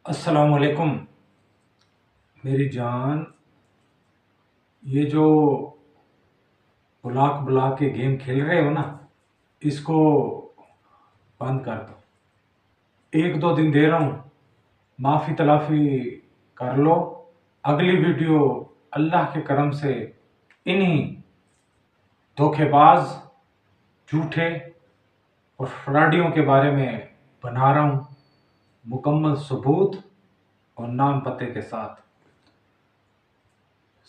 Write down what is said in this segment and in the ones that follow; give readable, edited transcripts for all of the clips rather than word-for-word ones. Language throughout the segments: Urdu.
السلام علیکم میری جان. یہ جو بلاک بلاک کے گیم کھیل رہے ہو نا، اس کو بند کر دو. ایک دو دن دے رہا ہوں، معافی تلافی کر لو. اگلی ویڈیو اللہ کے کرم سے انہی دھوکے باز، جھوٹے اور فراڈیوں کے بارے میں بنا رہا ہوں، مکمل ثبوت اور نام پتے کے ساتھ.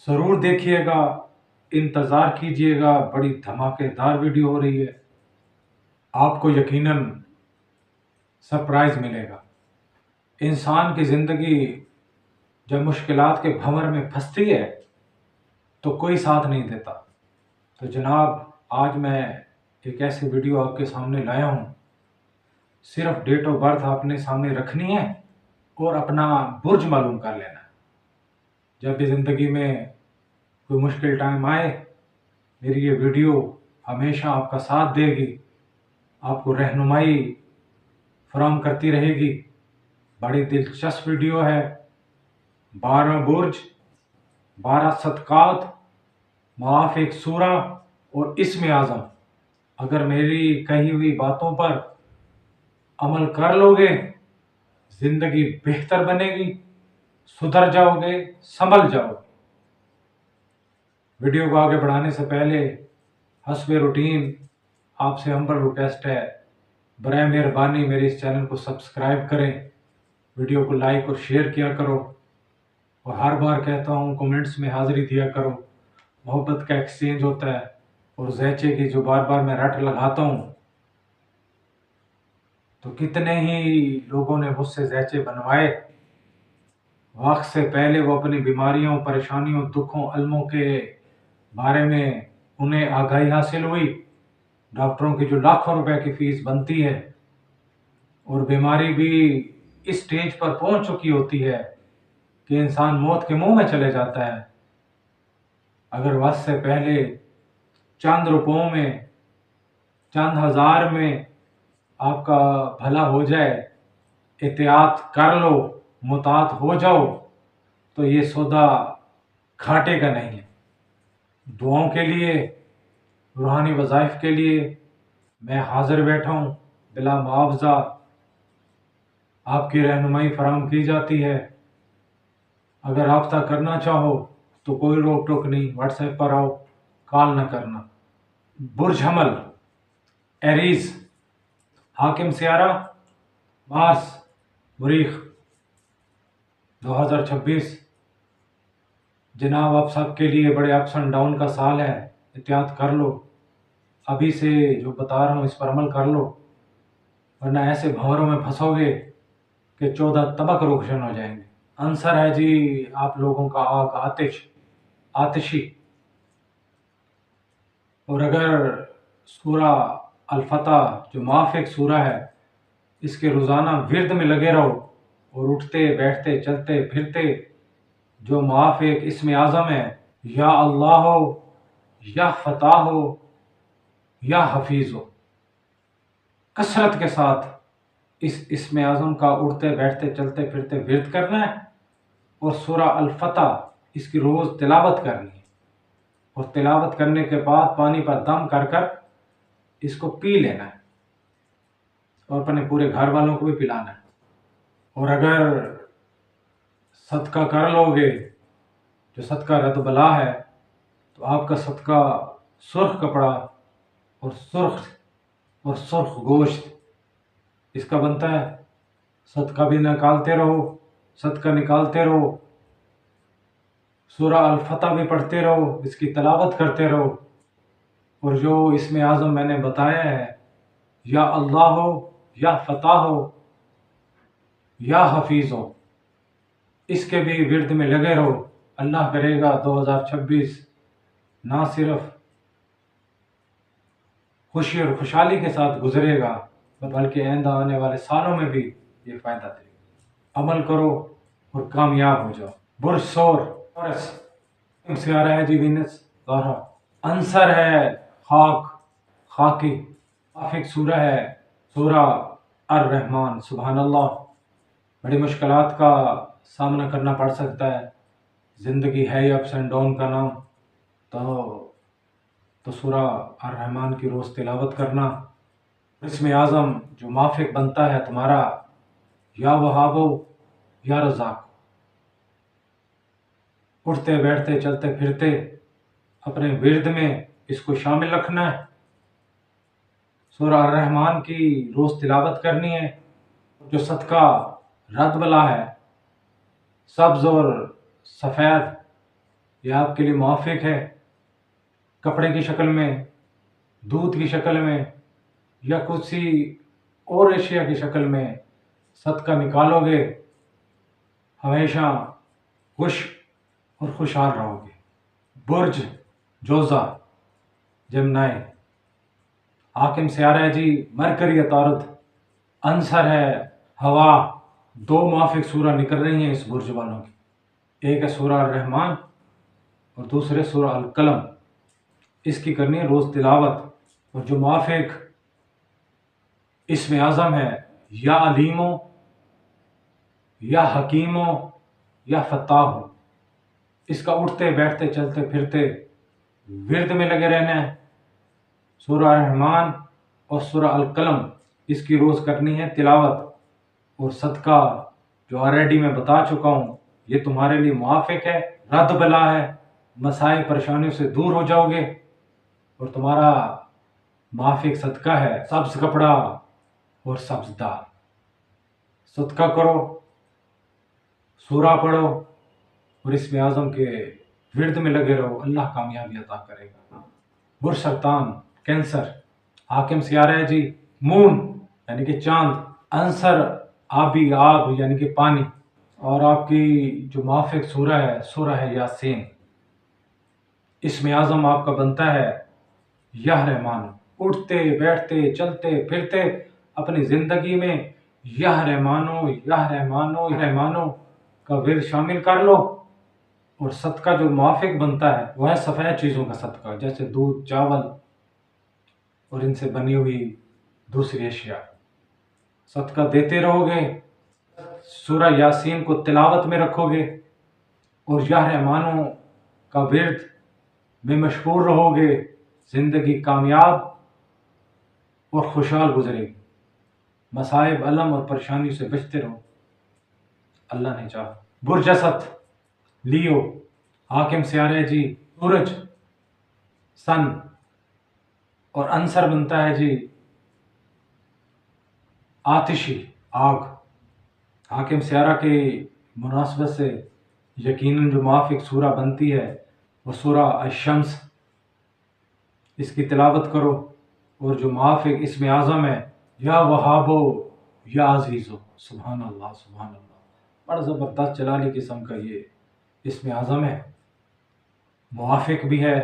ضرور دیکھیے گا، انتظار کیجیے گا. بڑی دھماکے دار ویڈیو ہو رہی ہے، آپ کو یقیناً سرپرائز ملے گا. انسان کی زندگی جب مشکلات کے بھنور میں پھنستی ہے تو کوئی ساتھ نہیں دیتا. تو جناب، آج میں ایک ایسی ویڈیو آپ کے سامنے لایا ہوں. صرف ڈیٹ آف برتھ آپ نے سامنے رکھنی ہے اور اپنا برج معلوم کر لینا ہے. جب بھی زندگی میں کوئی مشکل ٹائم آئے، میری یہ ویڈیو ہمیشہ آپ کا ساتھ دے گی، آپ کو رہنمائی فراہم کرتی رہے گی. بڑی دلچسپ ویڈیو ہے. 12 برج، 12 صدقات، معاف ایک سورہ اور اسم اعظم. اگر میری کہی ہوئی باتوں پر عمل کر لو گے، زندگی بہتر بنے گی، سدھر جاؤ گے، سنبھل جاؤ گے. ویڈیو کو آگے بڑھانے سے پہلے حسب روٹین آپ سے ہمبل ریکویسٹ ہے، برائے مہربانی میرے اس چینل کو سبسکرائب کریں، ویڈیو کو لائک اور شیئر کیا کرو، اور ہر بار کہتا ہوں کومنٹس میں حاضری دیا کرو. محبت کا ایکسچینج ہوتا ہے. اور زیچے کی جو بار بار میں رٹ لگاتا ہوں، تو کتنے ہی لوگوں نے مجھ سے زیچے بنوائے. وقت سے پہلے وہ اپنی بیماریوں، پریشانیوں، دکھوں، الموں کے بارے میں انہیں آگاہی حاصل ہوئی. ڈاکٹروں کی جو لاکھوں روپے کی فیس بنتی ہے، اور بیماری بھی اس سٹیج پر پہنچ چکی ہوتی ہے کہ انسان موت کے منہ میں چلے جاتا ہے. اگر وقت سے پہلے چند روپوں میں، چند ہزار میں آپ کا بھلا ہو جائے، احتیاط کر لو، محتاط ہو جاؤ، تو یہ سودا گھاٹے کا نہیں ہے. دعاؤں کے لیے، روحانی وظائف کے لیے میں حاضر بیٹھا ہوں. بلا معاوضہ آپ کی رہنمائی فراہم کی جاتی ہے. اگر رابطہ کرنا چاہو تو کوئی روک ٹوک نہیں، واٹس ایپ پر آؤ، کال نہ کرنا. برج حمل، ایریز، حاکم سیارہ، مارس، مریخ، 2026 جناب آپ سب کے لیے بڑے اپس اینڈ ڈاؤن کا سال ہے. احتیاط کر لو. ابھی سے جو بتا رہا ہوں اس پر عمل کر لو، ورنہ ایسے بھنوروں میں پھنسو گے کہ 14 طبق روشن ہو جائیں گے. آنسر ہے جی آپ لوگوں کا آگ، آتشی. اور اگر سورہ الفتح جو معاف ایک سورہ ہے، اس کے روزانہ ورد میں لگے رہو، اور اٹھتے بیٹھتے چلتے پھرتے جو معاف ایک اسم اعظم ہے، یا اللہ ہو، یا فتح ہو، یا حفیظ ہو، کثرت کے ساتھ اس اسم اعظم کا اٹھتے بیٹھتے چلتے پھرتے ورد کرنا ہے. اور سورہ الفتح اس کی روز تلاوت کرنی ہے. اور تلاوت کرنے کے بعد پانی پر دم کر کر اس کو پی لینا ہے، اور اپنے پورے گھر والوں کو بھی پلانا ہے. اور اگر صدقہ کر لو گے، جو صدقہ رد بلا ہے، تو آپ کا صدقہ سرخ کپڑا اور سرخ گوشت اس کا بنتا ہے. صدقہ بھی نکالتے رہو، صدقہ نکالتے رہو، سورہ الفتح بھی پڑھتے رہو، اس کی تلاوت کرتے رہو. اور جو اسم اعظم میں نے بتایا ہے، یا اللہ ہو، یا فتح ہو، یا حفیظ ہو، اس کے بھی ورد میں لگے رہو. اللہ کرے گا 2026 نہ صرف خوشی اور خوشحالی کے ساتھ گزرے گا، بلکہ آئندہ آنے والے سالوں میں بھی یہ فائدہ دے گا. عمل کرو اور کامیاب ہو جاؤ. برج سورس سیارہ ہے جی وینس زہرا. عنصر ہے خاک، خاکی. ایک سورہ ہے سورہ الرحمن. سبحان اللہ. بڑی مشکلات کا سامنا کرنا پڑ سکتا ہے، زندگی ہے ہی اپس اینڈ ڈاؤن کا نام، تو سورہ الرحمن کی روز تلاوت کرنا، اسم اعظم جو موافق بنتا ہے تمہارا، یا وہابو یا رزاق، اٹھتے بیٹھتے چلتے پھرتے اپنے ورد میں اس کو شامل رکھنا ہے، سورہ الرحمن کی روز تلاوت کرنی ہے۔ جو صدقہ رد بلا ہے، سبز اور سفید، یہ آپ کے لیے موافق ہے، کپڑے کی شکل میں، دودھ کی شکل میں، یا کسی اور اشیاء کی شکل میں صدقہ نکالو گے، ہمیشہ خوش اور خوشحال رہو گے۔ برج جوزہ جمنائے، حاکم سیارہ ہے جی مرکری عطارد، عنصر ہے ہوا۔ دو موافق سورہ نکل رہی ہیں اس برج والوں کی، ایک ہے سورہ الرحمن اور دوسرے سورہ القلم، اس کی کرنی ہے روز تلاوت۔ اور جو موافق اسم اعظم ہے، یا علیمو یا حکیمو یا فتاحو، اس کا اٹھتے بیٹھتے چلتے پھرتے ورد میں لگے رہنا ہے۔ سورہ الرحمن اور سورہ القلم اس کی روز کرنی ہے تلاوت، اور صدقہ جو آلریڈی میں بتا چکا ہوں یہ تمہارے لیے موافق ہے، رد بلا ہے، مسائل پریشانیوں سے دور ہو جاؤ گے، اور تمہارا موافق صدقہ ہے سبز کپڑا اور سبز دال۔ صدقہ کرو، سورہ پڑھو اور اسم اعظم کے ورد میں لگے رہو، اللہ کامیابی عطا کرے گا۔ برج سرطان کینسر، حاکم سیارہ ہے جی مون یعنی کہ چاند، عنصر آبی، آب یعنی کہ پانی، اور آپ کی جو موافق سورہ ہے یاسین، اسم اعظم آپ کا بنتا ہے یا رحمان۔ اٹھتے بیٹھتے چلتے پھرتے اپنی زندگی میں یا رحمانو کا ورد شامل کر لو، اور صدقہ جو موافق بنتا ہے وہ ہے سفید چیزوں کا صدقہ، جیسے دودھ، چاول اور ان سے بنی ہوئی دوسری اشیاء، صدقہ دیتے رہو گے، سورہ یاسین کو تلاوت میں رکھو گے، اور یا رحمانوں کا ورد میں مشغول رہو گے، زندگی کامیاب اور خوشحال گزرے گی، مصائب، الم اور پریشانی سے بچتے رہو، اللہ نے چاہا۔ برج اسد لیو، حاکم سیارہ جی سورج، سن، اور عنصر بنتا ہے جی آتشی، آگ۔ حاکم سیارہ کی مناسبت سے یقیناً جو موافق سورہ بنتی ہے وہ سورہ الشمس، اس کی تلاوت کرو، اور جو موافق اسم اعظم ہے یا وہابو یا عزیزو، سبحان اللہ سبحان اللہ، بڑا زبردست جلالی قسم کا یہ اسم اعظم ہے، موافق بھی ہے،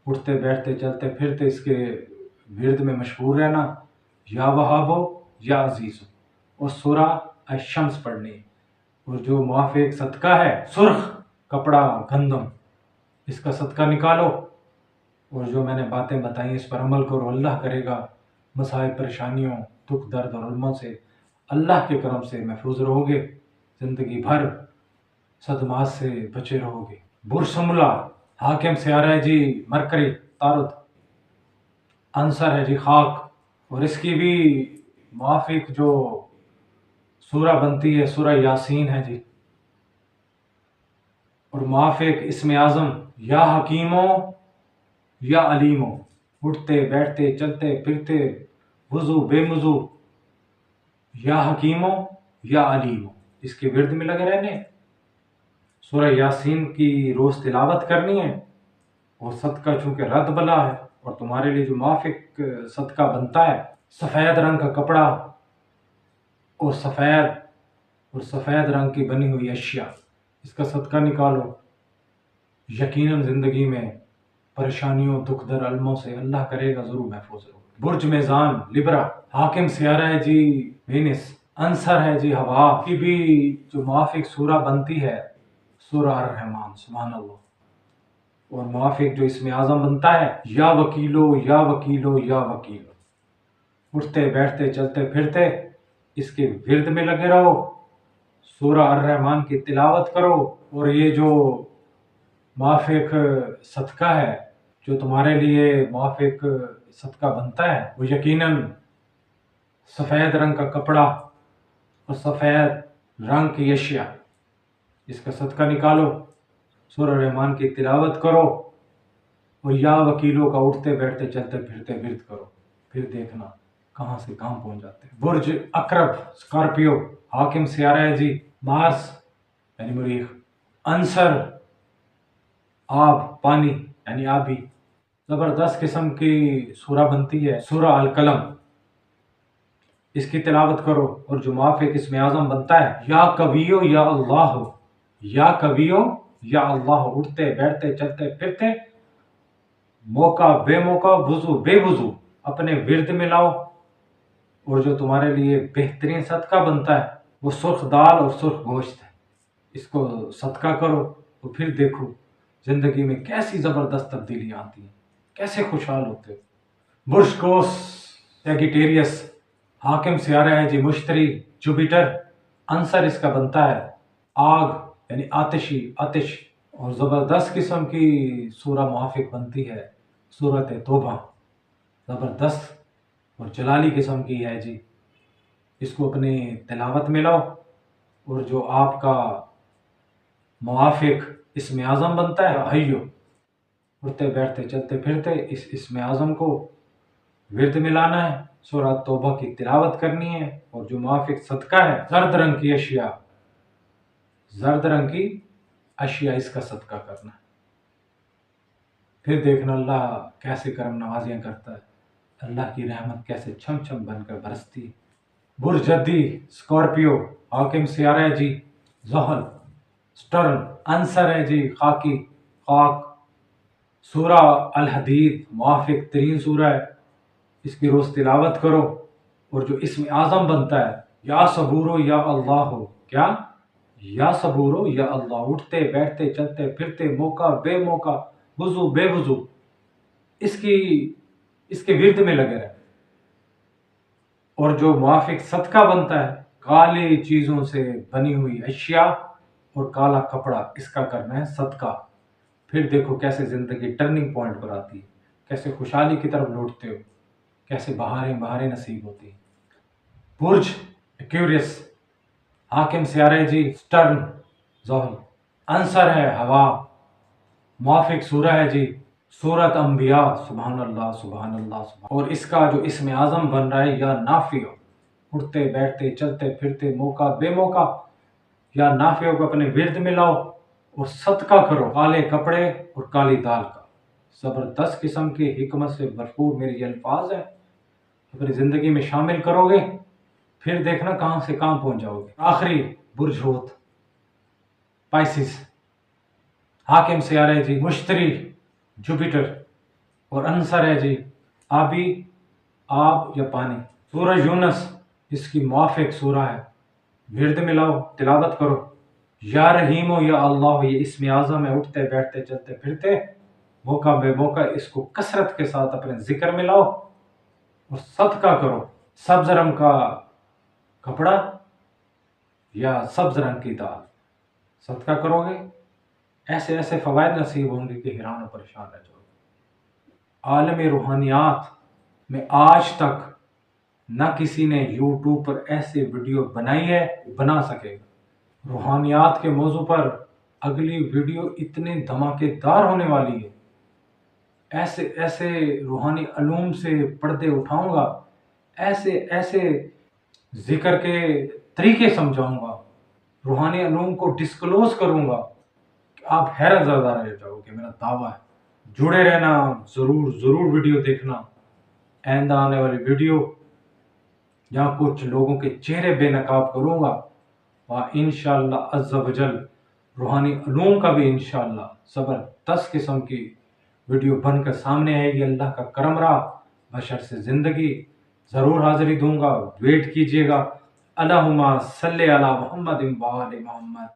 اٹھتے بیٹھتے چلتے پھرتے اس کے ورد میں مشغول رہنا، یا وہابو یا عزیزو، اور سورہ الشمس پڑھنی، اور جو موافق صدقہ ہے سرخ کپڑا گندم، اس کا صدقہ نکالو، اور جو میں نے باتیں بتائیں اس پر عمل کرو، اللہ کرے گا مسائل پریشانیوں، دکھ درد اور علموں سے اللہ کے کرم سے محفوظ رہو گے، زندگی بھر صدمات سے بچے رہو گے۔ برج سملہ، حاکم سیارہ ہے جی مرکری تارد، عنصر ہے جی خاک، اور اس کی بھی موافق جو سورہ بنتی ہے سورہ یاسین ہے جی، اور موافق اسم اعظم یا حکیمو یا علیمو، اٹھتے بیٹھتے چلتے پھرتے وضو بے وضو، یا حکیمو یا علیمو، اس کے ورد میں لگے رہنے، سورہ یاسین کی روز تلاوت کرنی ہے، اور صدقہ چونکہ رد بلا ہے، اور تمہارے لیے جو موافق صدقہ بنتا ہے سفید رنگ کا کپڑا اور سفید رنگ کی بنی ہوئی اشیاء، اس کا صدقہ نکالو، یقیناً زندگی میں پریشانیوں، دکھ در علموں سے اللہ کرے گا ضرور محفوظ رہو۔ برج میزان لبرا، حاکم سیارہ ہے جی وینس، عنصر ہے جی ہوا، کی بھی جو موافق سورہ بنتی ہے سورہ الرحمن، سبحان اللہ، اور موافق جو اسم اعظم بنتا ہے یا وکیلو یا وکیلو یا وکیلو، اٹھتے بیٹھتے چلتے پھرتے اس کے ورد میں لگے رہو، سورہ الرحمن کی تلاوت کرو، اور یہ جو موافق صدقہ ہے، جو تمہارے لیے موافق صدقہ بنتا ہے، وہ یقیناً سفید رنگ کا کپڑا اور سفید رنگ کی اشیاء، اس کا صدقہ نکالو، سورہ رحمان کی تلاوت کرو، اور یا وکیلوں کا اٹھتے بیٹھتے چلتے پھرتے ورد کرو، پھر دیکھنا کہاں سے کہاں پہنچ جاتے ہیں۔ برج اقرب اسکارپیو، حاکم سیارہ ہے جی مارس یعنی مریخ، عنصر آب پانی یعنی آبی، زبردست قسم کی سورہ بنتی ہے سورہ القلم، اس کی تلاوت کرو، اور جو موافق اسم اعظم بنتا ہے یا کبیو یا اللہ، یا کبیو یا اللہ، اٹھتے بیٹھتے چلتے پھرتے موقع بے موقع وضو بے وضو اپنے ورد میں لاؤ، اور جو تمہارے لیے بہترین صدقہ بنتا ہے وہ سرخ دال اور سرخ گوشت ہے، اس کو صدقہ کرو، تو پھر دیکھو زندگی میں کیسی زبردست تبدیلیاں آتی ہیں، کیسے خوشحال ہوتے ہو۔ برج کوس سیگیٹیریس، حاکم سیارہ ہے جی مشتری جوپیٹر، عنصر اس کا بنتا ہے آگ یعنی آتشی آتش، اور زبردست قسم کی سورہ موافق بنتی ہے سورۃ توبہ، زبردست اور جلالی قسم کی ہے جی، اس کو اپنی تلاوت میں لاؤ، اور جو آپ کا موافق اسم اعظم بنتا ہے حیو، اٹھتے بیٹھتے چلتے پھرتے اس اسم اعظم کو ورد میں لانا ہے، سورہ توبہ کی تلاوت کرنی ہے، اور جو موافق صدقہ ہے زرد رنگ کی اشیاء، زرد رنگ کی اشیاء اس کا صدقہ کرنا ہے، پھر دیکھنا اللہ کیسے کرم نوازیاں کرتا ہے، اللہ کی رحمت کیسے چھم چھم بن کر برستی ہے۔ برج جدی اسکارپیو، حاکم سیارہ ہے جی زحل، سٹرن، عنصر ہے جی خاکی خاک، سورہ الحدید موافق ترین سورہ ہے، اس کی روز تلاوت کرو، اور جو اسم اعظم بنتا ہے یا صبورو یا اللہ ہو، کیا یا صبورو یا اللہ، اٹھتے بیٹھتے چلتے پھرتے موقع بے موقع وضو بے وضو اس کے ورد میں لگے رہے، اور جو موافق صدقہ بنتا ہے کالی چیزوں سے بنی ہوئی اشیاء اور کالا کپڑا، اس کا کرنا ہے صدقہ، پھر دیکھو کیسے زندگی ٹرننگ پوائنٹ پر آتی ہے، کیسے خوشحالی کی طرف لوٹتے ہو، کیسے بہاریں نصیب ہوتی ہیں۔ برج ایکویریس، حاکم سیارہ جی سٹرن زحل، عنصر ہے ہوا، موافق سورہ ہے جی سورۃ انبیاء، سبحان اللہ سبحان اللہ سبحان، اور اس کا جو اسم اعظم بن رہا ہے یا نافع، اٹھتے بیٹھتے چلتے پھرتے موقع بے موقع یا نافع کو اپنے ورد میں لاؤ، اور صدقہ کرو کالے کپڑے اور کالی دال کا، زبردست قسم کی حکمت سے بھرپور میرے یہ الفاظ ہیں، اپنی زندگی میں شامل کرو گے، پھر دیکھنا کہاں سے کہاں پہنچ جاؤ گے۔ آخری برج ہوت پائسس، حاکم سیارہ ہے جی مشتری جوپیٹر، اور عنصر ہے جی آبی آب یا پانی، سورہ یونس اس کی موافق سورہ ہے، ورد میں لاؤ تلاوت کرو، یا رحیم ہو یا اللہ، یہ اسم اعظم ہے، اٹھتے بیٹھتے چلتے پھرتے موقع بے موقع اس کو کثرت کے ساتھ اپنے ذکر میں لاؤ، اور صدقہ کرو، سبز رنگ کا کپڑا یا سبز رنگ کی دال، صدقہ کرو گے ایسے ایسے فوائد نصیب ہوں گے کہ حیران و پریشان رہ جاؤ گے۔ عالم روحانیات میں آج تک نہ کسی نے یوٹیوب پر ایسے ویڈیو بنائی ہے بنا سکے گا۔ روحانیات کے موضوع پر اگلی ویڈیو اتنے دھماکے دار ہونے والی ہے، ایسے ایسے روحانی علوم سے پردے اٹھاؤں گا، ایسے ایسے ذکر کے طریقے سمجھاؤں گا، روحانی علوم کو ڈسکلوز کروں گا کہ آپ حیرت زدہ رہ جاؤ گے، میرا دعویٰ ہے۔ جڑے رہنا، ضرور ضرور ویڈیو دیکھنا، آئندہ آنے والی ویڈیو جہاں کچھ لوگوں کے چہرے بے نقاب کروں گا، وہاں انشاءاللہ عز و جل روحانی علوم کا بھی انشاءاللہ زبردست قسم کی ویڈیو بن کر سامنے آئے گی۔ اللہ کا کرم رہا، بشر سے زندگی ضرور حاضری دوں گا، ویٹ کیجیے گا۔ اللہم صلی علی محمد و آل محمد۔